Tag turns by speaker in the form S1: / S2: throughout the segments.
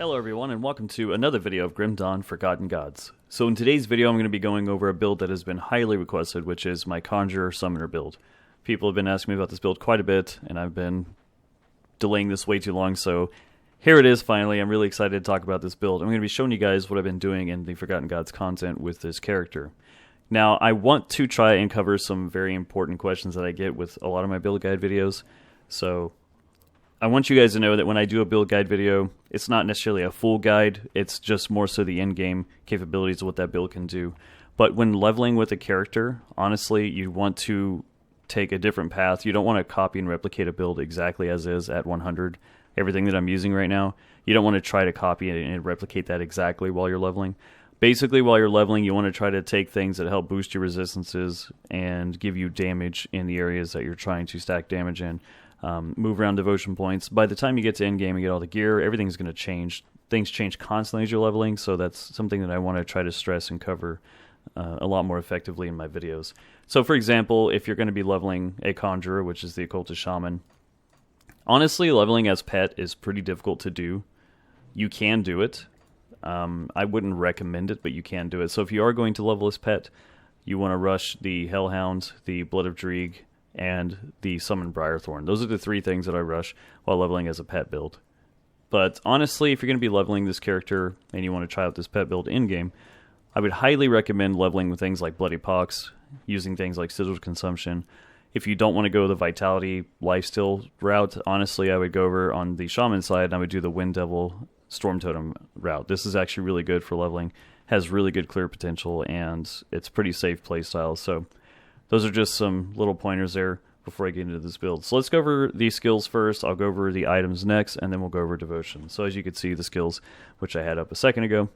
S1: Hello everyone and welcome to another video of Grim Dawn Forgotten Gods. So in today's video I'm going to be going over a build that has been highly requested, which is my Conjurer Summoner build. People have been asking me about this build quite a bit and I've been delaying this way too long, so here it is finally. I'm really excited to talk about this build. I'm going to be showing you guys what I've been doing in the Forgotten Gods content with this character. Now I want to try and cover some very important questions that I get with a lot of my build guide videos, so I want you guys to know that when I do a build guide video, it's not necessarily a full guide, it's just more so the in-game capabilities of what that build can do. But when leveling with a character, honestly, you want to take a different path. You don't want to copy and replicate a build exactly as is at 100. Everything that I'm using right now, you don't want to try to copy it and replicate that exactly while you're leveling. Basically, while you're leveling, you want to try to take things that help boost your resistances and give you damage in the areas that you're trying to stack damage in. Move around devotion points. By the time you get to end game and get all the gear, everything's going to change. Things change constantly as you're leveling, so that's something that I want to try to stress and cover a lot more effectively in my videos. So for example, if you're going to be leveling a Conjurer, which is the Occultist Shaman, honestly, leveling as pet is pretty difficult to do. You can do it. I wouldn't recommend it, but you can do it. So if you are going to level as pet, you want to rush the Hellhound, the Blood of Dreeg, and the Summoned Briarthorn. Those are the three things that I rush while leveling as a pet build. But honestly, if you're going to be leveling this character and you want to try out this pet build in-game, I would highly recommend leveling with things like Bloody Pox, using things like Sigiled Consumption. If you don't want to go the Vitality Lifesteal route, honestly, I would go over on the Shaman side and I would do the Wind Devil Storm Totem route. This is actually really good for leveling, has really good clear potential, and it's pretty safe playstyle. So those are just some little pointers there before I get into this build. So let's go over the skills first. I'll go over the items next, and then we'll go over devotion. So as you can see, the skills, which I had up a second ago,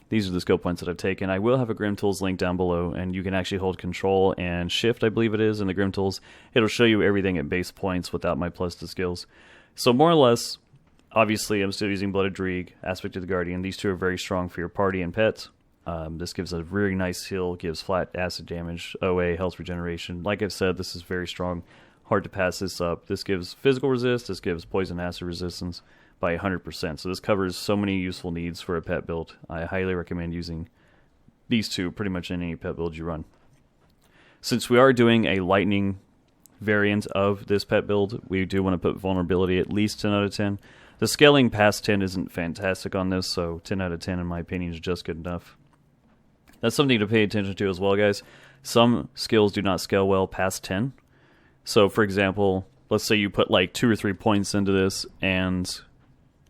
S1: these are the skill points that I've taken. I will have a Grim Tools link down below, and you can actually hold Control and Shift, I believe it is, in the Grim Tools. It'll show you everything at base points without my plus to skills. So more or less, obviously I'm still using Blood of Dreeg, Aspect of the Guardian. These two are very strong for your party and pets. This gives a very nice heal, gives flat acid damage, OA, health regeneration. Like I've said, this is very strong. Hard to pass this up. This gives physical resist, this gives poison acid resistance by 100%. So this covers so many useful needs for a pet build. I highly recommend using these two pretty much in any pet build you run. Since we are doing a lightning variant of this pet build, we do want to put vulnerability at least 10 out of 10. The scaling past 10 isn't fantastic on this, so 10 out of 10 in my opinion is just good enough. That's something to pay attention to as well, guys. Some skills do not scale well past 10. So, for example, let's say you put like 2 or 3 points into this, and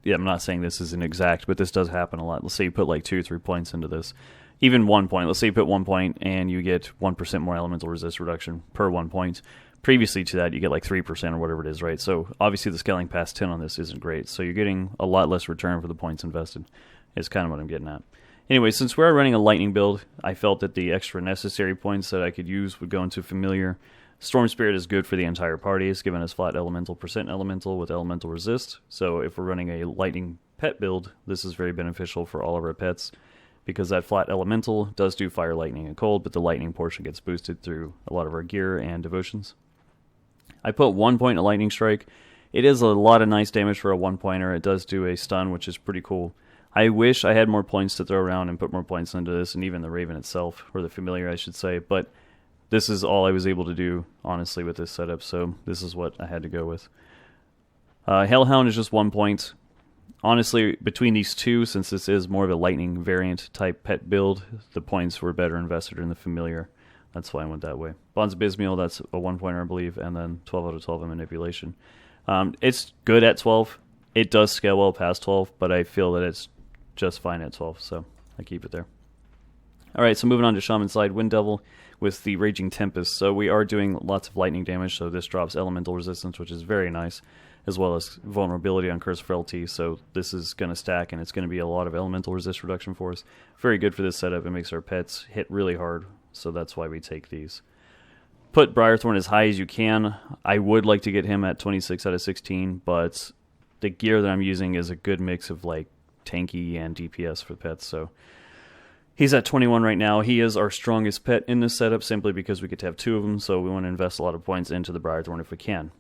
S1: yeah, I'm not saying this is an exact, but this does happen a lot. Let's say you put like 2 or 3 points into this. Even 1 point. Let's say you put 1 point and you get 1% more elemental resist reduction per 1 point. Previously to that, you get like 3% or whatever it is, right? So, obviously the scaling past 10 on this isn't great. So, you're getting a lot less return for the points invested, is kind of what I'm getting at. Anyway, since we're running a lightning build, I felt that the extra necessary points that I could use would go into familiar. Storm Spirit is good for the entire party. It's giving us flat elemental, percent elemental with elemental resist. So if we're running a lightning pet build, this is very beneficial for all of our pets, because that flat elemental does do fire, lightning, and cold, but the lightning portion gets boosted through a lot of our gear and devotions. I put 1 point in Lightning Strike. It is a lot of nice damage for a 1-pointer. It does do a stun, which is pretty cool. I wish I had more points to throw around and put more points into this, and even the Raven itself, or the Familiar I should say, but this is all I was able to do, honestly, with this setup, so this is what I had to go with. Hellhound is just 1 point. Honestly, between these two, since this is more of a lightning variant type pet build, the points were better invested in the Familiar. That's why I went that way. Bonds Abysmal, that's a 1-pointer, I believe, and then 12 out of 12 in Manipulation. It's good at 12. It does scale well past 12, but I feel that it's just fine at 12, so I keep it there. Alright, so moving on to Shaman side, Wind Devil with the Raging Tempest. So we are doing lots of lightning damage, so this drops elemental resistance, which is very nice, as well as vulnerability on Curse Frailty, so this is going to stack, and it's going to be a lot of elemental resist reduction for us. Very good for this setup. It makes our pets hit really hard, so that's why we take these. Put Briarthorn as high as you can. I would like to get him at 26 out of 16, but the gear that I'm using is a good mix of like tanky and DPS for pets, so he's at 21 right now. He is our strongest pet in this setup simply because we get to have 2 of them, so we want to invest a lot of points into the Briarthorn if we can.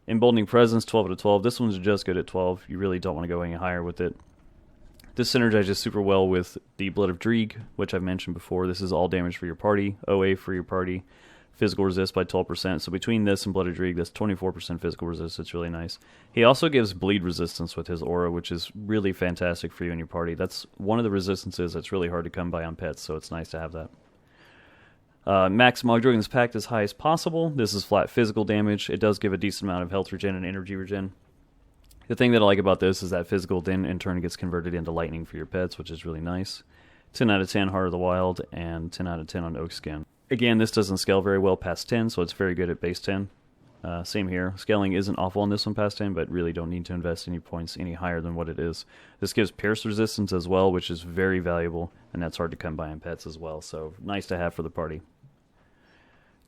S1: Emboldening Presence, 12 out of 12. This one's just good at 12. You really don't want to go any higher with it. This synergizes super well with the Blood of Dreeg, which I've mentioned before. This is all damage for your party, OA for your party, physical resist by 12%. So between this and Blood of Dreeg, that's 24% physical resist. It's really nice. He also gives bleed resistance with his aura, which is really fantastic for you and your party. That's one of the resistances that's really hard to come by on pets, so it's nice to have that. Max Mogdrugen's Pact as high as possible. This is flat physical damage. It does give a decent amount of health regen and energy regen. The thing that I like about this is that physical then in turn gets converted into lightning for your pets, which is really nice. 10 out of 10 Heart of the Wild and 10 out of 10 on Oak Skin. Again, this doesn't scale very well past 10, so it's very good at base 10. Same here. Scaling isn't awful on this one past 10, but really don't need to invest any points any higher than what it is. This gives Pierce resistance as well, which is very valuable, and that's hard to come by on pets as well, so nice to have for the party.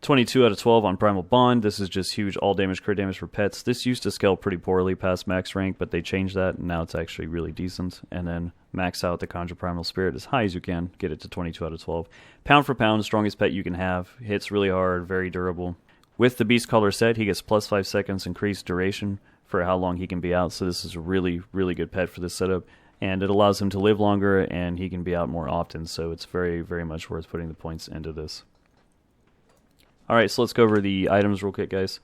S1: 22 out of 12 on Primal Bond. This is just huge all damage, crit damage for pets. This used to scale pretty poorly past max rank, but they changed that, and now it's actually really decent. And then max out the Conjure Primal Spirit as high as you can. Get it to 22 out of 12. Pound for pound, strongest pet you can have. Hits really hard, very durable. With the Beast Collar set, he gets plus 5 seconds increased duration for how long he can be out, so this is a really, really good pet for this setup. And it allows him to live longer, and he can be out more often, so it's very, very much worth putting the points into this. Alright, so let's go over the items real quick, guys.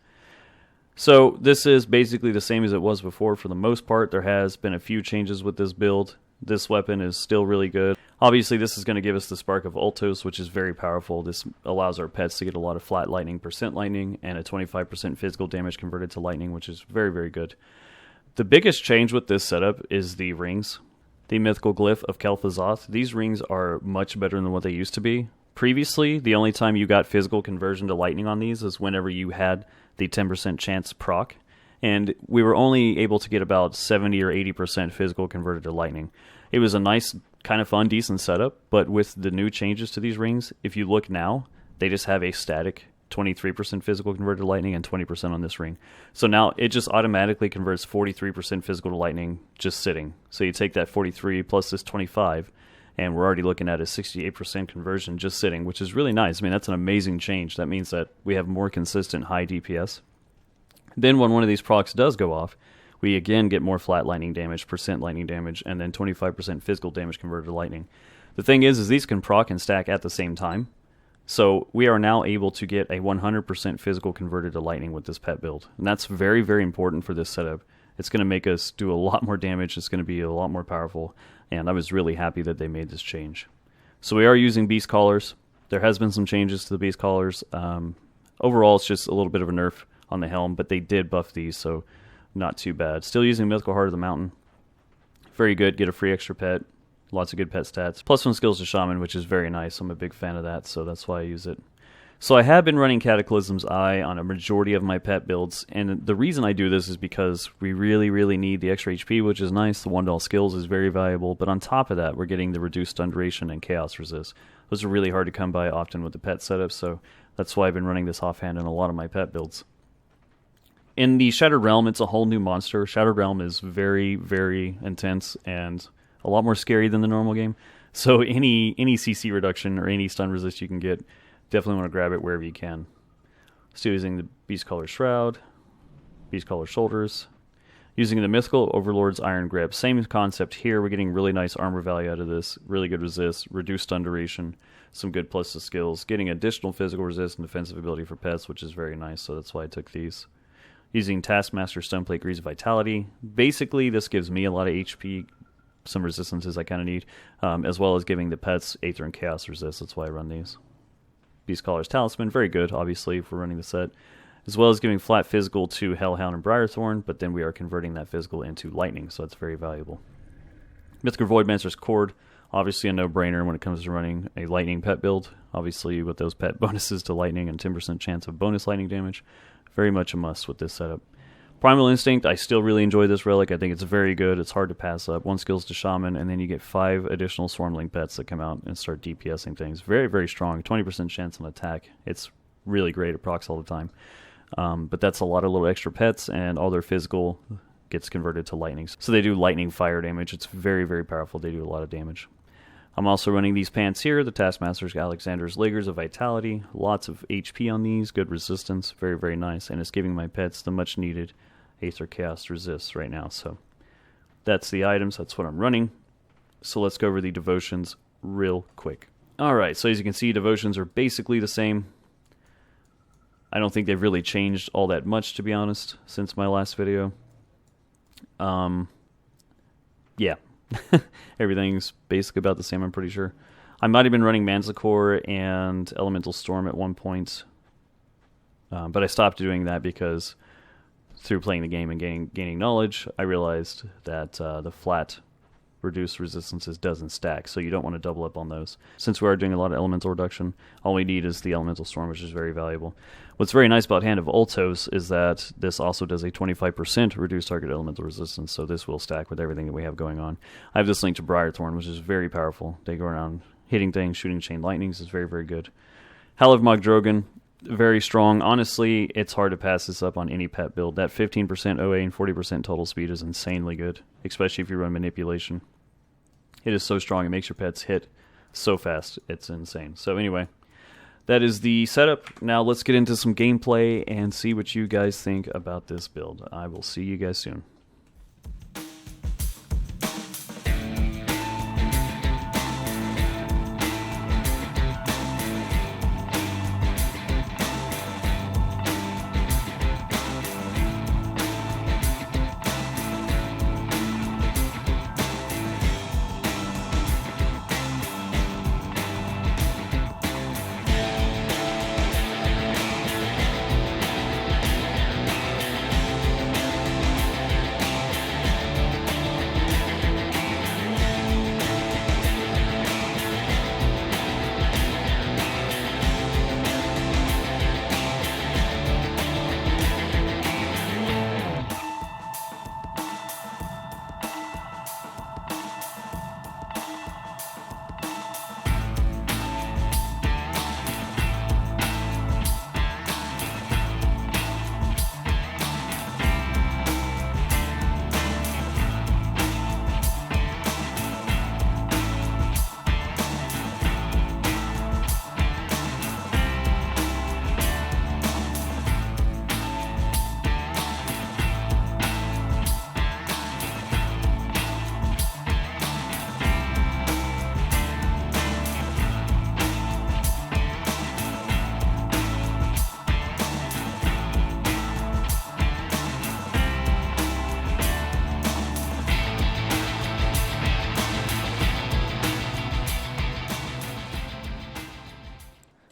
S1: So this is basically the same as it was before for the most part. There has been a few changes with this build. This weapon is still really good. Obviously, this is going to give us the Spark of Ultos, which is very powerful. This allows our pets to get a lot of flat lightning, percent lightning, and a 25% physical damage converted to lightning, which is very, very good. The biggest change with this setup is the rings. The Mythical Glyph of Kel'Thuzath. These rings are much better than what they used to be. Previously, the only time you got physical conversion to lightning on these is whenever you had the 10% chance proc, and we were only able to get about 70 or 80% physical converted to lightning. It was a nice, kind of fun, decent setup, but with the new changes to these rings, if you look now, they just have a static 23% physical converted to lightning and 20% on this ring. So now it just automatically converts 43% physical to lightning just sitting. So you take that 43 plus this 25, and we're already looking at a 68% conversion just sitting, which is really nice. I mean, that's an amazing change. That means that we have more consistent high DPS. Then when one of these procs does go off, we again get more flat lightning damage, percent lightning damage, and then 25% physical damage converted to lightning. The thing is these can proc and stack at the same time. So we are now able to get a 100% physical converted to lightning with this pet build. And that's very, very important for this setup. It's going to make us do a lot more damage. It's going to be a lot more powerful. And I was really happy that they made this change. So we are using Beast Collars. There has been some changes to the Beast Collars. Overall, it's just a little bit of a nerf on the helm, but they did buff these, so not too bad. Still using Mythical Heart of the Mountain. Very good. Get a free extra pet. Lots of good pet stats. +1 skills to Shaman, which is very nice. I'm a big fan of that, so that's why I use it. So I have been running Cataclysm's Eye on a majority of my pet builds, and the reason I do this is because we really, really need the extra HP, which is nice. The 1-doll skills is very valuable, but on top of that, we're getting the reduced stun duration and chaos resist. Those are really hard to come by often with the pet setup, so that's why I've been running this offhand in a lot of my pet builds. In the Shattered Realm, it's a whole new monster. Shattered Realm is very, very intense and a lot more scary than the normal game. So any CC reduction or any stun resist you can get, definitely want to grab it wherever you can. Still using the Beast Collar Shroud, Beast Collar Shoulders. Using the Mythical Overlord's Iron Grip. Same concept here. We're getting really nice armor value out of this. Really good resist, reduced stun duration, some good plus to skills. Getting additional physical resist and defensive ability for pets, which is very nice, so that's why I took these. Using Taskmaster Stoneplate Grease of Vitality. Basically, this gives me a lot of HP, some resistances I kind of need, as well as giving the pets Aether and Chaos resist. That's why I run these. Beast Collar's Talisman, very good, obviously, if we're running the set. As well as giving flat physical to Hellhound and Briarthorn, but then we are converting that physical into lightning, so that's very valuable. Mythical Voidmancer's Cord, obviously a no-brainer when it comes to running a lightning pet build. Obviously, with those pet bonuses to lightning and 10% chance of bonus lightning damage, very much a must with this setup. Primal Instinct, I still really enjoy this relic. I think it's very good. It's hard to pass up. 1 skills to Shaman, and then you get 5 additional Swarmling pets that come out and start DPSing things. Very, very strong. 20% chance on attack. It's really great. It procs all the time. But that's a lot of little extra pets, and all their physical gets converted to lightning. So they do lightning fire damage. It's very, very powerful. They do a lot of damage. I'm also running these pants here, the Taskmaster's Alexander's Lagers of Vitality. Lots of HP on these, good resistance, very, very nice. And it's giving my pets the much needed Aether Chaos resist right now. So that's the items, that's what I'm running. So let's go over the devotions real quick. Alright, so as you can see, devotions are basically the same. I don't think they've really changed all that much, to be honest, since my last video. Yeah. Everything's basically about the same, I'm pretty sure. I might have been running Manticore and Elemental Storm at one point, but I stopped doing that because through playing the game and gaining knowledge, I realized that the flat reduced resistances doesn't stack, so you don't want to double up on those. Since we are doing a lot of elemental reduction, all we need is the Elemental Storm, which is very valuable. What's very nice about Hand of Altos is that this also does a 25% reduced target elemental resistance, so this will stack with everything that we have going on. I have this linked to Briarthorn, which is very powerful. They go around hitting things, shooting chain lightnings is very, very good. Howl of Mogdrogan, very strong. Honestly, it's hard to pass this up on any pet build. That 15% OA and 40% total speed is insanely good, especially if you run Manipulation. It is so strong, it makes your pets hit so fast. It's insane. So anyway, that is the setup. Now let's get into some gameplay and see what you guys think about this build. I will see you guys soon.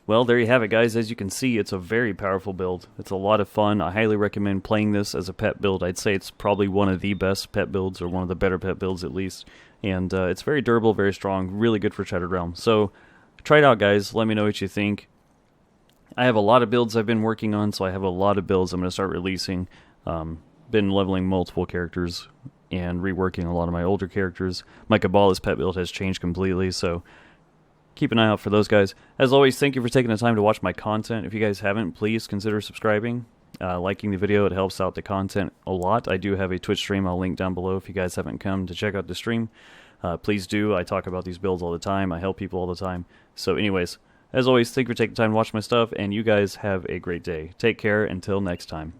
S1: Well, there you have it, guys. As you can see, it's a very powerful build. It's a lot of fun. I highly recommend playing this as a pet build. I'd say it's probably one of the best pet builds, or one of the better pet builds at least. And it's very durable, very strong, really good for Shattered Realm. So try it out, guys. Let me know what you think. I have a lot of builds I've been working on, so I have a lot of builds I'm going to start releasing. Been leveling multiple characters and reworking a lot of my older characters. My Cabala's pet build has changed completely, so keep an eye out for those guys. As always, thank you for taking the time to watch my content. If you guys haven't, please consider subscribing, liking the video. It helps out the content a lot. I do have a Twitch stream I'll link down below if you guys haven't come to check out the stream. Please do. I talk about these builds all the time. I help people all the time. So anyways, as always, thank you for taking the time to watch my stuff, and you guys have a great day. Take care until next time.